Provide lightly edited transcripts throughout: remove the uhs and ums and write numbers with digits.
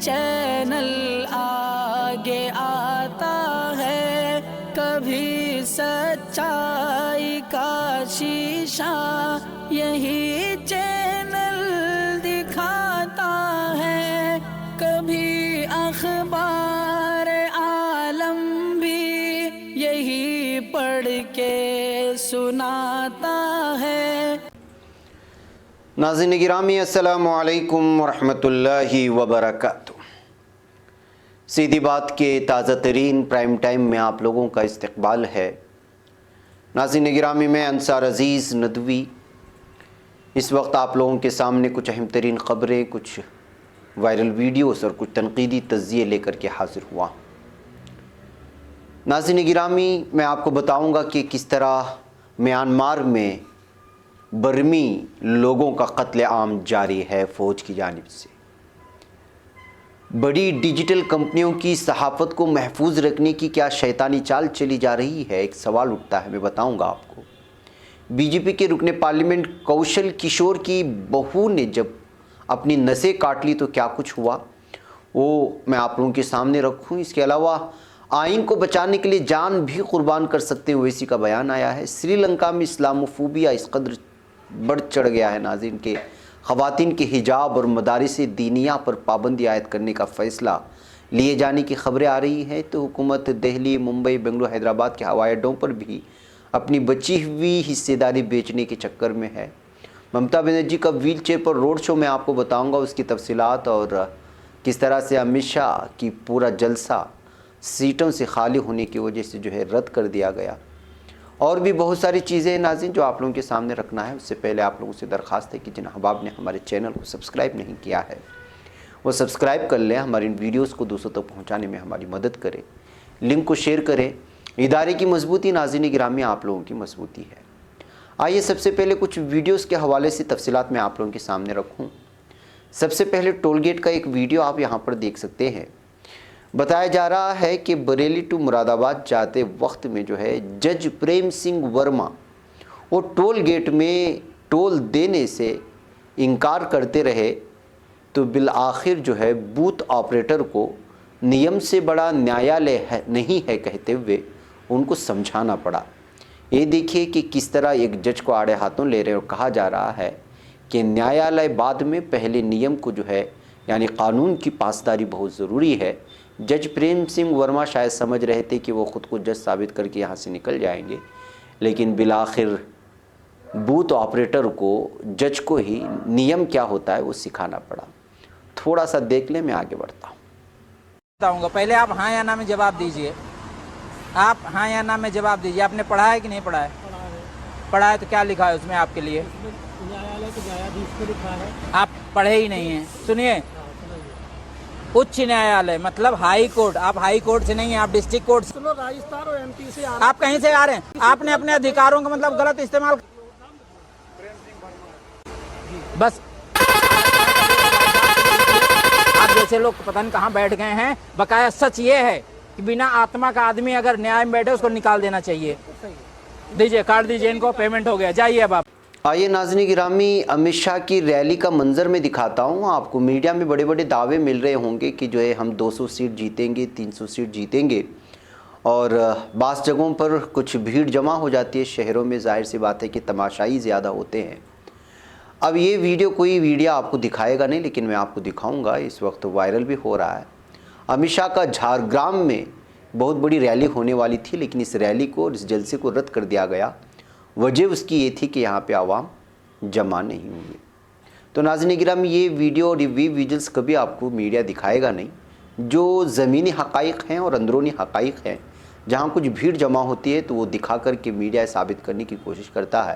Channel آگے آتا ہے، کبھی سچائی کا شیشہ یہی چینل دکھاتا ہے، کبھی اخبار عالم بھی یہی پڑھ کے سناتا ہے۔ ناظرین گرامی السلام علیکم ورحمۃ اللہ وبرکاتہ۔ سیدھی بات کے تازہ ترین پرائم ٹائم میں آپ لوگوں کا استقبال ہے۔ ناظرین گرامی میں انصار عزیز ندوی اس وقت آپ لوگوں کے سامنے کچھ اہم ترین خبریں، کچھ وائرل ویڈیوز اور کچھ تنقیدی تجزیے لے کر کے حاضر ہوا۔ ناظرین گرامی میں آپ کو بتاؤں گا کہ کس طرح میانمار میں برمی لوگوں کا قتل عام جاری ہے فوج کی جانب سے۔ بڑی ڈیجیٹل کمپنیوں کی صحافت کو محفوظ رکھنے کی کیا شیطانی چال چلی جا رہی ہے، ایک سوال اٹھتا ہے، میں بتاؤں گا آپ کو۔ بی جے پی کے رکن پارلیمنٹ کوشل کشور کی بہو نے جب اپنی نسیں کاٹ لی تو کیا کچھ ہوا، وہ میں آپ لوگوں کے سامنے رکھوں۔ اس کے علاوہ آئین کو بچانے کے لیے جان بھی قربان کر سکتے ہیں، اویسی کا بیان آیا ہے۔ سری لنکا میں اسلاموفوبیا اس قدر بڑھ چڑھ گیا ہے ناظرین کہ خواتین کے حجاب اور مدارس دینیہ پر پابندی عائد کرنے کا فیصلہ لیے جانے کی خبریں آ رہی ہیں، تو حکومت دہلی، ممبئی، بنگلورو، حیدرآباد کے ہوائی اڈوں پر بھی اپنی بچی ہوئی حصے داری بیچنے کے چکر میں ہے۔ ممتا بنرجی کا ویل چیئر پر روڈ شو میں آپ کو بتاؤں گا، اس کی تفصیلات اور کس طرح سے امت شاہ کی پورا جلسہ سیٹوں سے خالی ہونے کی وجہ سے جو ہے رد کر دیا گیا۔ اور بھی بہت ساری چیزیں ناظرین جو آپ لوگوں کے سامنے رکھنا ہے۔ اس سے پہلے آپ لوگوں سے درخواست ہے کہ جن احباب نے ہمارے چینل کو سبسکرائب نہیں کیا ہے وہ سبسکرائب کر لیں، ہماری ان ویڈیوز کو دوسروں تک پہنچانے میں ہماری مدد کریں، لنک کو شیئر کریں۔ ادارے کی مضبوطی ناظرین گرامی آپ لوگوں کی مضبوطی ہے۔ آئیے سب سے پہلے کچھ ویڈیوز کے حوالے سے تفصیلات میں آپ لوگوں کے سامنے رکھوں۔ سب سے پہلے ٹول گیٹ کا ایک ویڈیو آپ یہاں پر دیکھ سکتے ہیں۔ بتایا جا رہا ہے کہ بریلی ٹو مراد آباد جاتے وقت میں جو ہے جج پریم سنگھ ورما وہ ٹول گیٹ میں ٹول دینے سے انکار کرتے رہے، تو بالآخر جو ہے بوتھ آپریٹر کو نیم سے بڑا نیالے نہیں ہے کہتے ہوئے ان کو سمجھانا پڑا۔ یہ دیکھیے کہ کس طرح ایک جج کو آڑے ہاتھوں لے رہے اور کہا جا رہا ہے کہ نیالے بعد میں پہلے نیم کو جو ہے یعنی قانون کی پاسداری بہت ضروری ہے۔ جج پریم سنگھ ورما شاید سمجھ رہے تھے کہ وہ خود کو جج ثابت کر کے یہاں سے نکل جائیں گے، لیکن بالآخر بوتھ آپریٹر کو جج کو ہی نیم کیا ہوتا ہے وہ سکھانا پڑا۔ تھوڑا سا دیکھ لیں، میں آگے بڑھتا ہوں۔ بتاؤں گا، پہلے آپ ہاں یا نہ میں جواب دیجئے۔ آپ ہاں یا نہ میں جواب دیجئے۔ آپ نے پڑھا ہے کہ نہیں پڑھا ہے؟ پڑھا ہے تو کیا لکھا ہے اس میں آپ کے لیے؟ آپ پڑھے ہی نہیں ہیں۔ سنیے، اچ نیالے مطلب ہائی کورٹ۔ آپ ہائی کورٹ سے نہیں ہیں، آپ ڈسٹرکٹ کورٹ سے۔ راجستھان اور ایم پی سے آپ کہیں سے آ رہے ہیں؟ آپ نے اپنے ادھیکاروں کا مطلب غلط استعمال بس۔ آپ جیسے لوگ پتہ نہیں کہاں بیٹھ گئے ہیں۔ بقایا سچ یہ ہے کہ بنا آتما کا آدمی اگر نیائے میں بیٹھے اس کو نکال دینا چاہیے۔ دیجئے، کاٹ دیجئے ان کو، پیمنٹ ہو گیا، جائیے اب آپ۔ آئیے ناظرین گرامی امت شاہ کی ریلی کا منظر میں دکھاتا ہوں آپ کو۔ میڈیا میں بڑے بڑے دعوے مل رہے ہوں گے کہ جو ہے ہم 200 سیٹ جیتیں گے، 300 سیٹ جیتیں گے، اور بعض جگہوں پر کچھ بھیڑ جمع ہو جاتی ہے شہروں میں، ظاہر سی بات ہے کہ تماشائی زیادہ ہوتے ہیں۔ اب یہ ویڈیو کوئی ویڈیو آپ کو دکھائے گا نہیں، لیکن میں آپ کو دکھاؤں گا، اس وقت وائرل بھی ہو رہا ہے۔ امت شاہ کا جھارگرام میں بہت بڑی ریلی ہونے والی تھی، لیکن اس ریلی کو اور اس جلسے کو رد کر دیا گیا۔ وجہ اس کی یہ تھی کہ یہاں پہ عوام جمع نہیں ہوئے۔ تو ناظرین گرامی یہ ویڈیو اور یہ ویجلز کبھی آپ کو میڈیا دکھائے گا نہیں۔ جو زمینی حقائق ہیں اور اندرونی حقائق ہیں، جہاں کچھ بھیڑ جمع ہوتی ہے تو وہ دکھا کر کے میڈیا ثابت کرنے کی کوشش کرتا ہے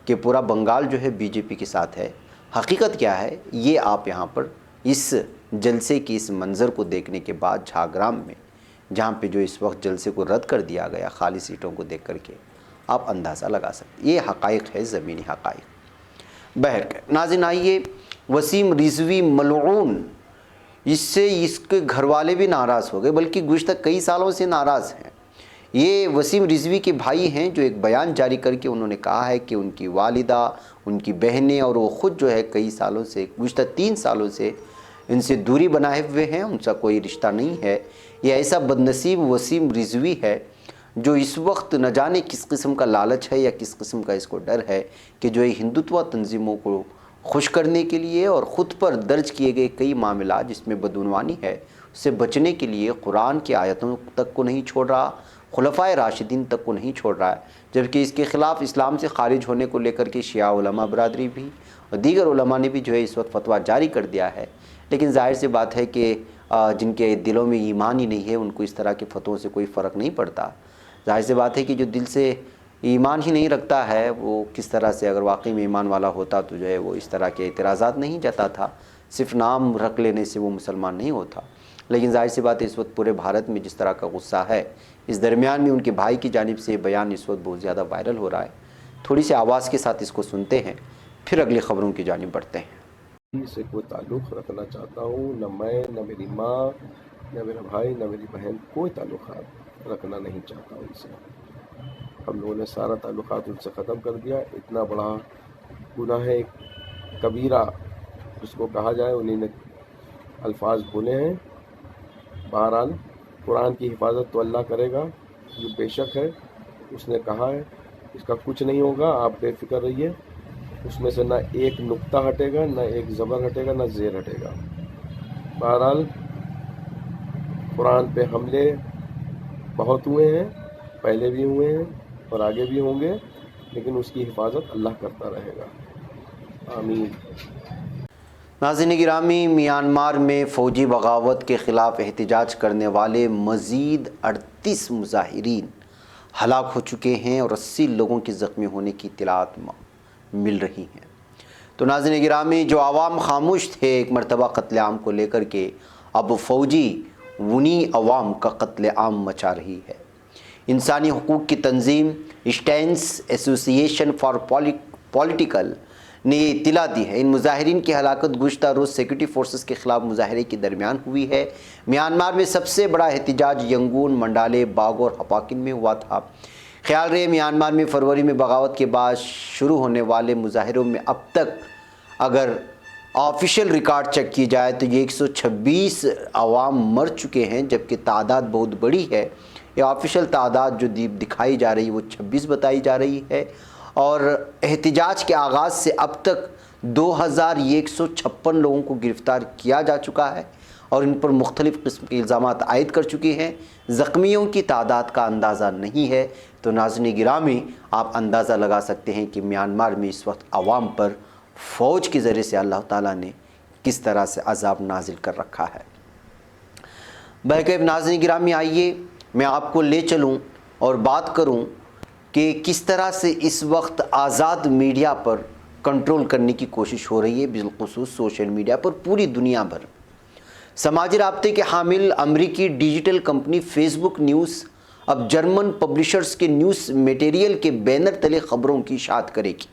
کہ پورا بنگال جو ہے بی جے پی کے ساتھ ہے۔ حقیقت کیا ہے یہ آپ یہاں پر اس جلسے کی اس منظر کو دیکھنے کے بعد جھارگرام میں جہاں پہ جو اس وقت جلسے کو رد کر دیا گیا خالی سیٹوں کو دیکھ کر کے آپ اندازہ لگا سکتے۔ یہ حقائق ہے، زمینی حقائق۔ بہرکیف ناظرین آئیے، وسیم رضوی ملعون، اس سے اس کے گھر والے بھی ناراض ہو گئے، بلکہ گزشتہ کئی سالوں سے ناراض ہیں۔ یہ وسیم رضوی کے بھائی ہیں جو ایک بیان جاری کر کے انہوں نے کہا ہے کہ ان کی والدہ، ان کی بہنیں اور وہ خود جو ہے کئی سالوں سے، گزشتہ 3 سالوں سے ان سے دوری بنائے ہوئے ہیں، ان سے کوئی رشتہ نہیں ہے۔ یہ ایسا بدنصیب وسیم رضوی ہے جو اس وقت نہ جانے کس قسم کا لالچ ہے یا کس قسم کا اس کو ڈر ہے کہ جو یہ ہندوتوا تنظیموں کو خوش کرنے کے لیے اور خود پر درج کیے گئے کئی معاملات جس میں بدعنوانی ہے اس سے بچنے کے لیے قرآن کی آیتوں تک کو نہیں چھوڑ رہا، خلفائے راشدین تک کو نہیں چھوڑ رہا ہے، جبکہ اس کے خلاف اسلام سے خارج ہونے کو لے کر کے شیعہ علماء برادری بھی اور دیگر علماء نے بھی جو ہے اس وقت فتویٰ جاری کر دیا ہے۔ لیکن ظاہر سی بات ہے کہ جن کے دلوں میں ایمان ہی نہیں ہے ان کو اس طرح کے فتووں سے کوئی فرق نہیں پڑتا۔ ظاہر سی بات ہے کہ جو دل سے ایمان ہی نہیں رکھتا ہے وہ کس طرح سے، اگر واقعی میں ایمان والا ہوتا تو جو ہے وہ اس طرح کے اعتراضات نہیں جاتا تھا، صرف نام رکھ لینے سے وہ مسلمان نہیں ہوتا۔ لیکن ظاہر سی بات ہے اس وقت پورے بھارت میں جس طرح کا غصہ ہے، اس درمیان میں ان کے بھائی کی جانب سے یہ بیان اس وقت بہت زیادہ وائرل ہو رہا ہے۔ تھوڑی سی آواز کے ساتھ اس کو سنتے ہیں، پھر اگلی خبروں کی جانب بڑھتے ہیں۔ سے کوئی تعلق رکھنا چاہتا ہوں، نہ میں، نہ میری ماں، نہ میرا بھائی، نہ میری بہن، کوئی تعلقات رکھنا نہیں چاہتا ان سے۔ ہم لوگوں نے سارا تعلقات ان سے ختم کر دیا۔ اتنا بڑا گناہ کبیرہ اس کو کہا جائے، انہیں نے الفاظ بولے ہیں۔ بہرحال قرآن کی حفاظت تو اللہ کرے گا، یہ بے شک ہے، اس نے کہا ہے، اس کا کچھ نہیں ہوگا، آپ بے فکر رہیے۔ اس میں سے نہ ایک نقطہ ہٹے گا، نہ ایک زبر ہٹے گا، نہ زیر ہٹے گا۔ بہرحال قرآن پہ حملے بہت ہوئے ہیں، پہلے بھی ہوئے ہیں اور آگے بھی ہوں گے، لیکن اس کی حفاظت اللہ کرتا رہے گا۔ آمین۔ ناظرین گرامی، میانمار میں فوجی بغاوت کے خلاف احتجاج کرنے والے مزید 38 مظاہرین ہلاک ہو چکے ہیں اور 80 لوگوں کے زخمی ہونے کی اطلاعات مل رہی ہیں۔ تو ناظرین گرامی، جو عوام خاموش تھے ایک مرتبہ قتل عام کو لے کر کے، اب فوجی ونی عوام کا قتل عام مچا رہی ہے۔ انسانی حقوق کی تنظیم اسٹینس ایسوسی ایشن فار پولیٹیکل نے یہ اطلاع دی ہے۔ ان مظاہرین کی ہلاکت گزشتہ روز سیکورٹی فورسز کے خلاف مظاہرے کے درمیان ہوئی ہے۔ میانمار میں سب سے بڑا احتجاج ینگون، منڈالے، باگو اور ہپاکن میں ہوا تھا۔ خیال رہے میانمار میں فروری میں بغاوت کے بعد شروع ہونے والے مظاہروں میں اب تک اگر آفیشیل ریکارڈ چیک کی جائے تو یہ 126 عوام مر چکے ہیں، جبکہ تعداد بہت بڑی ہے۔ یہ آفیشیل تعداد جو دکھائی جا رہی ہے وہ 26 بتائی جا رہی ہے، اور احتجاج کے آغاز سے اب تک 2156 لوگوں کو گرفتار کیا جا چکا ہے اور ان پر مختلف قسم کے الزامات عائد کر چکے ہیں۔ زخمیوں کی تعداد کا اندازہ نہیں ہے۔ تو ناظرین گرامی، آپ اندازہ لگا سکتے ہیں کہ میانمار میں اس وقت عوام پر فوج کے ذریعے سے اللہ تعالیٰ نے کس طرح سے عذاب نازل کر رکھا ہے۔ بہرکیف ناظرین گرامی، آئیے میں آپ کو لے چلوں اور بات کروں کہ کس طرح سے اس وقت آزاد میڈیا پر کنٹرول کرنے کی کوشش ہو رہی ہے، بالخصوص سوشل میڈیا پر پوری دنیا بھر۔ سماجی رابطے کے حامل امریکی ڈیجیٹل کمپنی فیس بک نیوز اب جرمن پبلشرز کے نیوز میٹیریل کے بینر تلے خبروں کی اشاعت کرے گی۔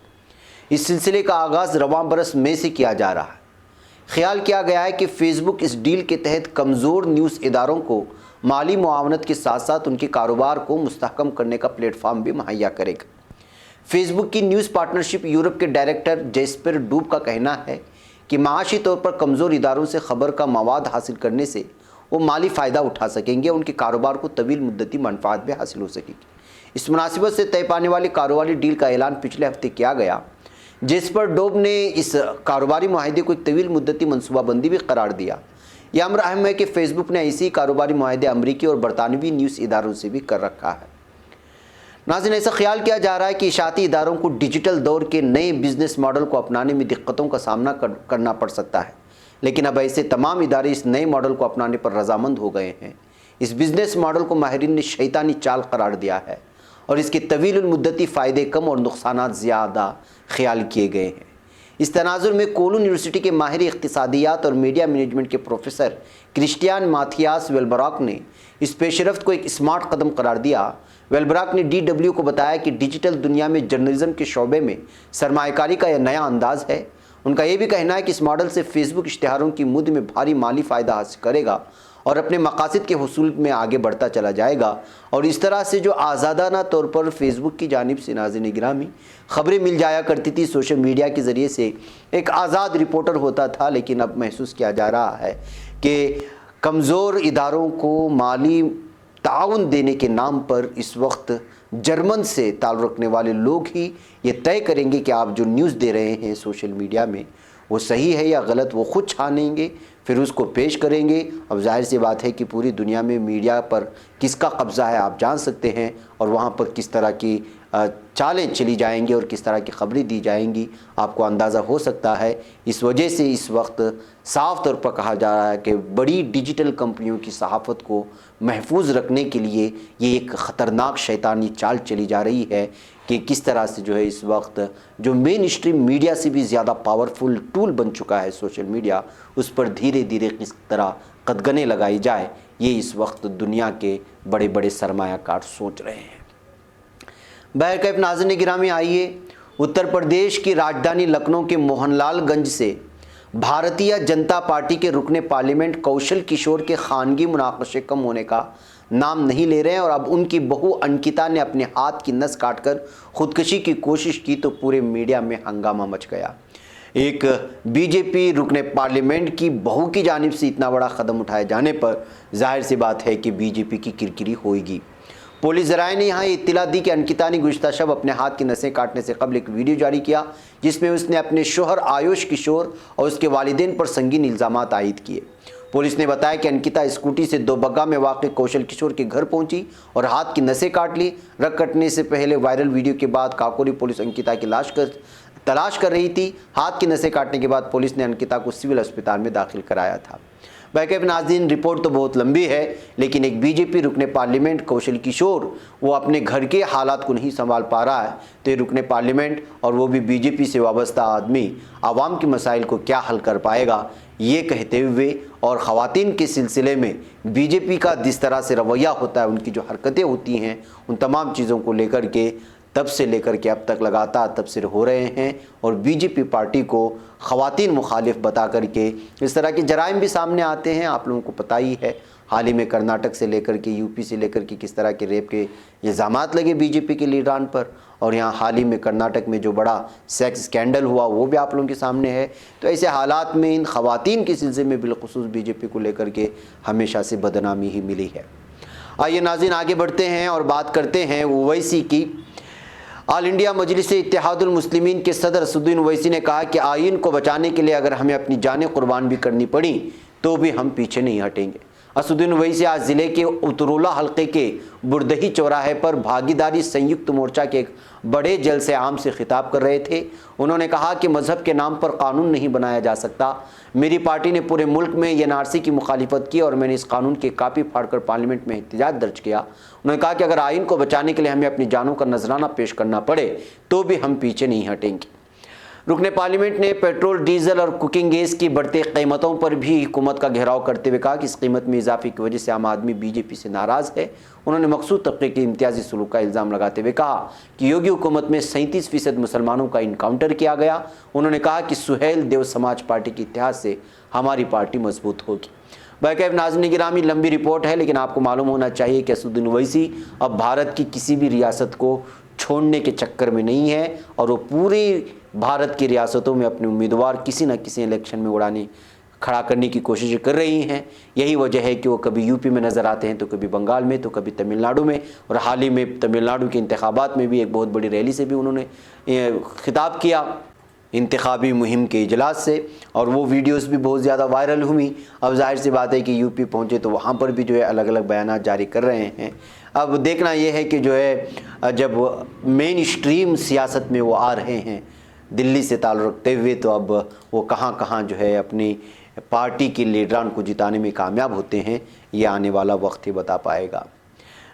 اس سلسلے کا آغاز رواں برس مئی سے کیا جا رہا ہے۔ خیال کیا گیا ہے کہ فیس بک اس ڈیل کے تحت کمزور نیوز اداروں کو مالی معاونت کے ساتھ ساتھ ان کے کاروبار کو مستحکم کرنے کا پلیٹ فارم بھی مہیا کرے گا۔ فیس بک کی نیوز پارٹنرشپ یورپ کے ڈائریکٹر جیسپر ڈوب کا کہنا ہے کہ معاشی طور پر کمزور اداروں سے خبر کا مواد حاصل کرنے سے وہ مالی فائدہ اٹھا سکیں گے، ان کے کاروبار کو طویل مدتی منفعت بھی حاصل ہو سکے گی۔ اس مناسبت سے طے پانے والی کاروباری ڈیل کا اعلان پچھلے ہفتے کیا گیا۔ جیسپر ڈوب نے اس کاروباری معاہدے کو ایک طویل مدتی منصوبہ بندی بھی قرار دیا۔ یہ امر اہم ہے کہ فیس بک نے ایسی کاروباری معاہدے امریکی اور برطانوی نیوز اداروں سے بھی کر رکھا ہے۔ ناظرین، ایسا خیال کیا جا رہا ہے کہ اشاعتی اداروں کو ڈیجیٹل دور کے نئے بزنس ماڈل کو اپنانے میں دقتوں کا سامنا کرنا پڑ سکتا ہے، لیکن اب ایسے تمام ادارے اس نئے ماڈل کو اپنانے پر رضامند ہو گئے ہیں۔ اس بزنس ماڈل کو ماہرین نے شیطانی چال قرار دیا ہے اور اس کے طویل المدتی فائدے کم اور نقصانات زیادہ خیال کیے گئے ہیں۔ اس تناظر میں کولون یونیورسٹی کے ماہر اقتصادیات اور میڈیا مینجمنٹ کے پروفیسر کرسٹیان ماتھیاس ویلبراک نے اس پیش رفت کو ایک اسمارٹ قدم قرار دیا۔ ویلبراک نے DW کو بتایا کہ ڈیجیٹل دنیا میں جرنلزم کے شعبے میں سرمایہ کاری کا یہ نیا انداز ہے۔ ان کا یہ بھی کہنا ہے کہ اس ماڈل سے فیس بک اشتہاروں کی مد میں بھاری مالی فائدہ حاصل کرے گا اور اپنے مقاصد کے حصول میں آگے بڑھتا چلا جائے گا۔ اور اس طرح سے جو آزادانہ طور پر فیس بک کی جانب سے ناظرین گرامی خبریں مل جایا کرتی تھی، سوشل میڈیا کے ذریعے سے ایک آزاد رپورٹر ہوتا تھا، لیکن اب محسوس کیا جا رہا ہے کہ کمزور اداروں کو مالی تعاون دینے کے نام پر اس وقت جرمن سے تعلق رکھنے والے لوگ ہی یہ طے کریں گے کہ آپ جو نیوز دے رہے ہیں سوشل میڈیا میں وہ صحیح ہے یا غلط۔ وہ خود چھانیں گے، پھر اس کو پیش کریں گے۔ اب ظاہر سی بات ہے کہ پوری دنیا میں میڈیا پر کس کا قبضہ ہے آپ جان سکتے ہیں، اور وہاں پر کس طرح کی چالیں چلی جائیں گی اور کس طرح کی خبریں دی جائیں گی، آپ کو اندازہ ہو سکتا ہے۔ اس وجہ سے اس وقت صاف طور پر کہا جا رہا ہے کہ بڑی ڈیجیٹل کمپنیوں کی صحافت کو محفوظ رکھنے کے لیے یہ ایک خطرناک شیطانی چال چلی جا رہی ہے کہ کس طرح سے جو ہے اس وقت جو مین اسٹریم میڈیا سے بھی زیادہ پاورفل ٹول بن چکا ہے سوشل میڈیا، اس پر دھیرے دھیرے کس طرح قدغنیں لگائی جائے، یہ اس وقت دنیا کے بڑے بڑے سرمایہ کار سوچ رہے ہیں۔ بہرکیف ناظرین گرامی، آئیے اتر پردیش کی راجدھانی لکھنؤ کے موہن لال گنج سے بھارتیہ جنتا پارٹی کے رکن پارلیمنٹ کوشل کشور کے خانگی مناقشے کم ہونے کا نام نہیں لے رہے ہیں، اور اب ان کی بہو انکتا نے اپنے ہاتھ کی نس کاٹ کر خودکشی کی کوشش کی تو پورے میڈیا میں ہنگامہ مچ گیا۔ ایک بی جے پی رکن پارلیمنٹ کی بہو کی جانب سے اتنا بڑا قدم اٹھائے جانے پر ظاہر سی بات ہے کہ بی جے پی کی کرکری ہوئے گی۔ پولیس ذرائع نے یہاں اطلاع دی کہ انکتا نے گزشتہ شب اپنے ہاتھ کی نسیں کاٹنے سے قبل ایک ویڈیو جاری کیا جس میں اس نے اپنے شوہر آیوش کشور اور اس کے والدین پر سنگین الزامات عائد کیے۔ پولیس نے بتایا کہ انکتا اسکوٹی سے دوبگہ میں واقع کوشل کشور کے گھر پہنچی اور ہاتھ کی نسیں کاٹ لی۔ رگ کٹنے سے پہلے وائرل ویڈیو کے بعد کاکوری پولیس انکتا کی تلاش کر رہی تھی۔ ہاتھ کی نسیں کاٹنے کے بعد پولیس نے انکتا کو سول اسپتال میں داخل کرایا تھا۔ بہرکیف ناظرین، رپورٹ تو بہت لمبی ہے، لیکن ایک بی جے پی رکن پارلیمنٹ کوشل کشور وہ اپنے گھر کے حالات کو نہیں سنبھال پا رہا ہے تو یہ رکن پارلیمنٹ اور وہ بھی بی جے پی سے وابستہ آدمی عوام کے مسائل کو کیا حل کر پائے گا، یہ کہتے ہوئے اور خواتین کے سلسلے میں بی جے پی کا جس طرح سے رویہ ہوتا ہے، ان کی جو حرکتیں ہوتی ہیں، ان تمام چیزوں کو لے کر کے تب سے لے کر کے اب تک لگاتار تبصرے ہو رہے ہیں، اور بی جے پی پارٹی کو خواتین مخالف بتا کر کے اس طرح کے جرائم بھی سامنے آتے ہیں۔ آپ لوگوں کو پتہ ہی ہے حال ہی میں کرناٹک سے لے کر کے یو پی سے لے کر کے کس طرح کے ریپ کے الزامات لگے بی جے پی کے لیڈران پر، اور یہاں حال ہی میں کرناٹک میں جو بڑا سیکس اسکینڈل ہوا وہ بھی آپ لوگوں کے سامنے ہے۔ تو ایسے حالات میں ان خواتین کے سلسلے میں بالخصوص بی جے پی کو لے کر کے ہمیشہ سے بدنامی ہی ملی ہے۔ آئیے ناظرین آگے بڑھتے ہیں اور بات کرتے ہیں اویسی کی۔ آل انڈیا مجلس اتحاد المسلمین کے صدر اسدالدین اویسی نے کہا کہ آئین کو بچانے کے لیے اگر ہمیں اپنی جانیں قربان بھی کرنی پڑیں تو بھی ہم پیچھے نہیں ہٹیں گے۔ اسدالدین اویسی آج ضلع کے اترولہ حلقے کے بردہی چوراہے پر بھاگیداری سنیکت مورچہ کے ایک بڑے جلسے عام سے خطاب کر رہے تھے۔ انہوں نے کہا کہ مذہب کے نام پر قانون نہیں بنایا جا سکتا۔ میری پارٹی نے پورے ملک میں این آر سی کی مخالفت کی اور میں نے اس قانون کے کاپی پھاڑ کر پارلیمنٹ میں احتجاج درج کیا۔ انہوں نے کہا کہ اگر آئین کو بچانے کے لیے ہمیں اپنی جانوں کا نذرانہ پیش کرنا پڑے تو بھی ہم پیچھے نہیں ہٹیں گے۔ رکن پارلیمنٹ نے پیٹرول، ڈیزل اور کوکنگ گیس کی بڑھتے قیمتوں پر بھی حکومت کا گھیراؤ کرتے ہوئے کہا کہ اس قیمت میں اضافے کی وجہ سے عام آدمی بی جے پی سے ناراض ہے۔ انہوں نے مخصوص طبقے کے امتیازی سلوک کا الزام لگاتے ہوئے کہا کہ یوگی حکومت میں 37% مسلمانوں کا انکاؤنٹر کیا گیا۔ انہوں نے کہا کہ سہیل دیو سماج پارٹی کے اتحاد سے ہماری پارٹی مضبوط ہوگی۔ بہرکیف ناظرین گرامی، لمبی رپورٹ ہے لیکن آپ کو معلوم ہونا چاہیے کہ اسدالدین اویسی اب بھارت کی کسی بھی ریاست کو چھوڑنے کے چکر میں نہیں ہے، اور وہ پوری بھارت کی ریاستوں میں اپنے امیدوار کسی نہ کسی الیکشن میں کھڑا کرنے کی کوشش کر رہی ہیں۔ یہی وجہ ہے کہ وہ کبھی یو پی میں نظر آتے ہیں تو کبھی بنگال میں تو کبھی تمل ناڈو میں، اور حال ہی میں تمل ناڈو کے انتخابات میں بھی ایک بہت بڑی ریلی سے بھی انہوں نے خطاب کیا انتخابی مہم کے اجلاس سے، اور وہ ویڈیوز بھی بہت زیادہ وائرل ہوئی۔ اب ظاہر سی بات ہے کہ یو پی پہنچے تو وہاں پر بھی جو ہے الگ الگ بیانات جاری کر رہے ہیں۔ اب دیکھنا یہ ہے کہ جو ہے جب مین اسٹریم سیاست میں وہ آ رہے ہیں دلی سے تعلق رکھتے ہوئے، تو اب وہ کہاں کہاں جو ہے اپنی پارٹی کے لیڈران کو جتانے میں کامیاب ہوتے ہیں، یہ آنے والا وقت ہی بتا پائے گا۔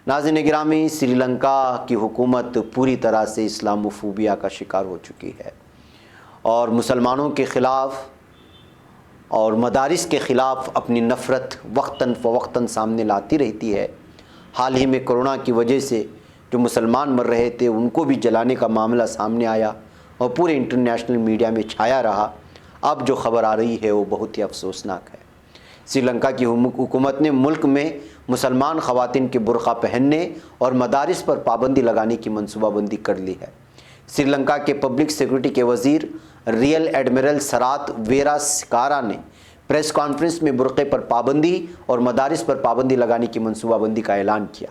ناظرین گرامی، سری لنکا کی حکومت پوری طرح سے اسلاموفوبیا کا شکار ہو چکی ہے اور مسلمانوں کے خلاف اور مدارس کے خلاف اپنی نفرت وقتاً فوقتاً سامنے لاتی رہتی ہے۔ حال ہی میں کرونا کی وجہ سے جو مسلمان مر رہے تھے ان کو بھی جلانے کا معاملہ سامنے آیا اور پورے انٹرنیشنل میڈیا میں چھایا رہا۔ اب جو خبر آ رہی ہے وہ بہت ہی افسوسناک ہے۔ سری لنکا کی حکومت نے ملک میں مسلمان خواتین کے برقع پہننے اور مدارس پر پابندی لگانے کی منصوبہ بندی کر لی ہے۔ سری لنکا کے پبلک سیکورٹی کے وزیر ریئل ایڈمرل سرات ویرا سکارا نے پریس کانفرنس میں برقعے پر پابندی اور مدارس پر پابندی لگانے کی منصوبہ بندی کا اعلان کیا۔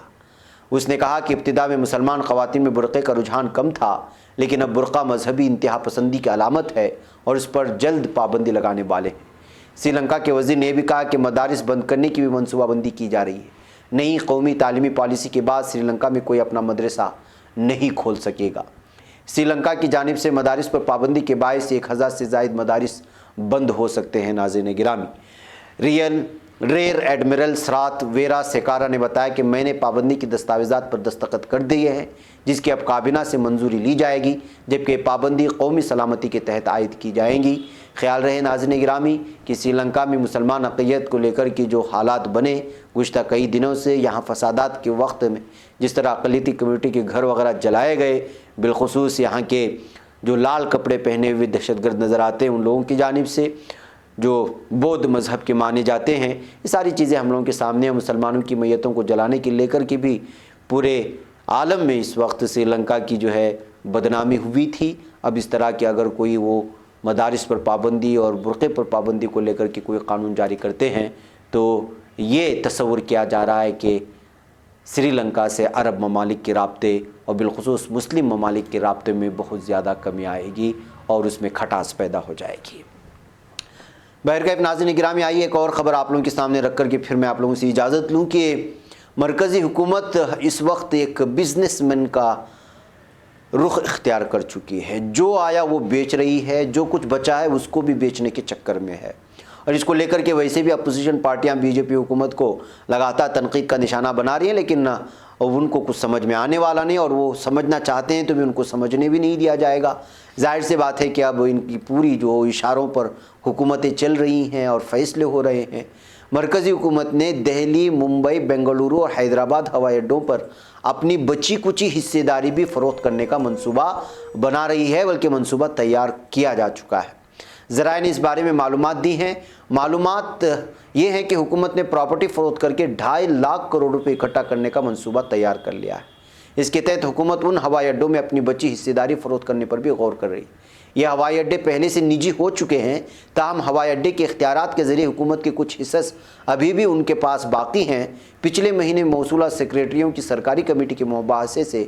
اس نے کہا کہ ابتدا میں مسلمان خواتین میں برقعے کا رجحان کم تھا، لیکن اب برقع مذہبی انتہا پسندی کی علامت ہے اور اس پر جلد پابندی لگانے والے ہیں۔ سری لنکا کے وزیر نے بھی کہا کہ مدارس بند کرنے کی بھی منصوبہ بندی کی جا رہی ہے۔ نئی قومی تعلیمی پالیسی کے بعد سری لنکا میں کوئی اپنا مدرسہ نہیں کھول سکے گا۔ سری لنکا کی جانب سے مدارس پر پابندی کے باعث 1000 سے زائد مدارس بند ہو سکتے ہیں۔ ناظرین گرامی، ریئر ایڈمرل سرات ویرا سکارا نے بتایا کہ میں نے پابندی کی دستاویزات پر دستخط کر دیے ہیں، جس کی اب کابینہ سے منظوری لی جائے گی، جبکہ پابندی قومی سلامتی کے تحت عائد کی جائیں گی۔ خیال رہے ناظرین گرامی کہ سری لنکا میں مسلمان اقلیت کو لے کر کے جو حالات بنے گزشتہ کئی دنوں سے، یہاں فسادات کے وقت میں جس طرح اقلیتی کمیونٹی کے گھر وغیرہ جلائے گئے، بالخصوص یہاں کے جو لال کپڑے پہنے ہوئے دہشت گرد نظر آتے ہیں ان لوگوں کی جانب سے، جو بودھ مذہب کے مانے جاتے ہیں، یہ ساری چیزیں ہم لوگوں کے سامنے ہیں۔ مسلمانوں کی میتوں کو جلانے کے لے کر کے بھی پورے عالم میں اس وقت سری لنکا کی جو ہے بدنامی ہوئی تھی۔ اب اس طرح کہ اگر کوئی وہ مدارس پر پابندی اور برقعے پر پابندی کو لے کر کے کوئی قانون جاری کرتے ہیں تو یہ تصور کیا جا رہا ہے کہ سری لنکا سے عرب ممالک کے رابطے اور بالخصوص مسلم ممالک کے رابطے میں بہت زیادہ کمی آئے گی اور اس میں کھٹاس پیدا ہو جائے گی۔ بہرکیف ناظرین گرامی، آئیے ایک اور خبر آپ لوگوں کے سامنے رکھ کر کے پھر میں آپ لوگوں سے اجازت لوں کہ مرکزی حکومت اس وقت ایک بزنس مین کا رخ اختیار کر چکی ہے۔ جو آیا وہ بیچ رہی ہے، جو کچھ بچا ہے اس کو بھی بیچنے کے چکر میں ہے، اور اس کو لے کر کے ویسے بھی اپوزیشن پارٹیاں بی جے پی حکومت کو لگاتار تنقید کا نشانہ بنا رہی ہیں، لیکن ان کو کچھ سمجھ میں آنے والا نہیں، اور وہ سمجھنا چاہتے ہیں تو بھی ان کو سمجھنے بھی نہیں دیا جائے گا۔ ظاہر سی بات ہے کہ اب ان کی پوری جو اشاروں پر حکومتیں چل رہی ہیں اور فیصلے ہو رہے ہیں۔ مرکزی حکومت نے دہلی، ممبئی، بنگلورو اور حیدرآباد ہوائی اڈوں پر اپنی بچی کچی حصے داری بھی فروخت کرنے کا منصوبہ بنا رہی ہے، بلکہ منصوبہ تیار کیا جا چکا ہے۔ ذرائع نے اس بارے میں معلومات دی ہیں۔ معلومات یہ ہے کہ حکومت نے پراپرٹی فروخت کر کے 2.5 لاکھ کروڑ روپے اکٹھا کرنے کا منصوبہ تیار کر لیا ہے۔ اس کے تحت حکومت ان ہوائی اڈوں میں اپنی بچی حصے داری فروخت کرنے پر بھی غور کر رہی ہے۔ یہ ہوائی اڈے پہلے سے نجی ہو چکے ہیں، تاہم ہوائی اڈے کے اختیارات کے ذریعے حکومت کے کچھ حصص ابھی بھی ان کے پاس باقی ہیں۔ پچھلے مہینے موصولہ سیکریٹریوں کی سرکاری کمیٹی کے مباحثے سے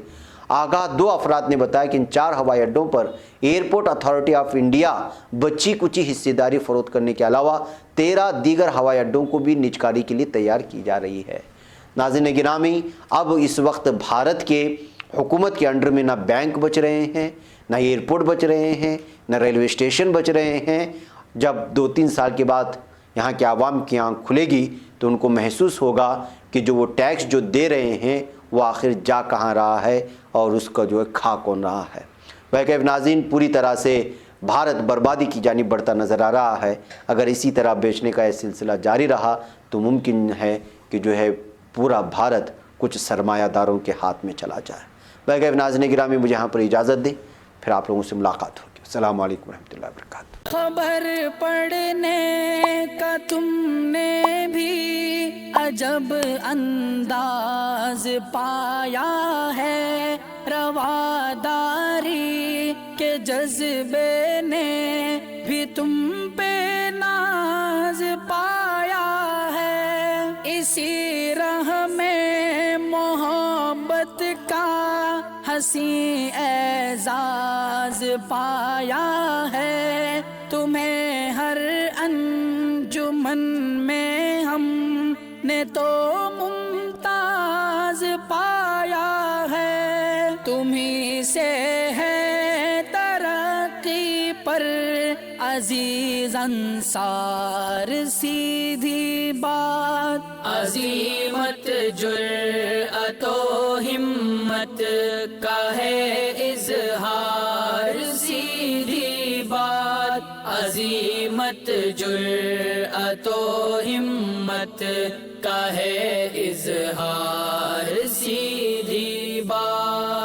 آگاہ 2 افراد نے بتایا کہ ان 4 ہوائی اڈوں پر ایئرپورٹ اتھارٹی آف انڈیا بچی کچی حصے داری فروخت کرنے کے علاوہ 13 دیگر ہوائی اڈوں کو بھی نجکاری کے لیے تیار کی جا رہی ہے۔ ناظرین گرامی، اب اس وقت بھارت کے حکومت کے انڈر میں نہ بینک بچ رہے ہیں، نہ ایئرپورٹ بچ رہے ہیں، نہ ریلوے اسٹیشن بچ رہے ہیں۔ جب 2-3 سال کے بعد یہاں کے عوام کی آنکھ کھلے گی تو ان کو محسوس ہوگا کہ جو وہ ٹیکس جو دے رہے ہیں وہ آخر جا کہاں رہا ہے اور اس کا جو ہے کھا کون رہا ہے۔ بہرکیف ناظرین، پوری طرح سے بھارت بربادی کی جانب بڑھتا نظر آ رہا ہے۔ اگر اسی طرح بیچنے کا یہ سلسلہ جاری رہا تو ممکن ہے کہ جو ہے پورا بھارت کچھ سرمایہ داروں کے ہاتھ میں چلا جائے۔ بہرکیف ناظرین گرامی، مجھے یہاں پر اجازت دیں، پھر آپ لوگوں سے ملاقات ہوگی۔ السلام علیکم ورحمۃ اللہ وبرکاتہ۔ خبر پڑھنے کا تم نے بھی عجب انداز پایا ہے، رواداری کے جذبے نے بھی تم پہ ناز پایا ہے، اسی راہ میں محبت کا حسین اعزاز پایا ہے، تمہیں ہر انجمن میں ہم نے تو ممتاز پایا ہے، تمہیں سے ہے ترقی پر عزیز انصار، سیدھی بات عظیمت جرأت و ہمت کا ہے اظہار، سیدھی بات عظیمت جرأت و ہمت کا ہے اظہار، سیدھی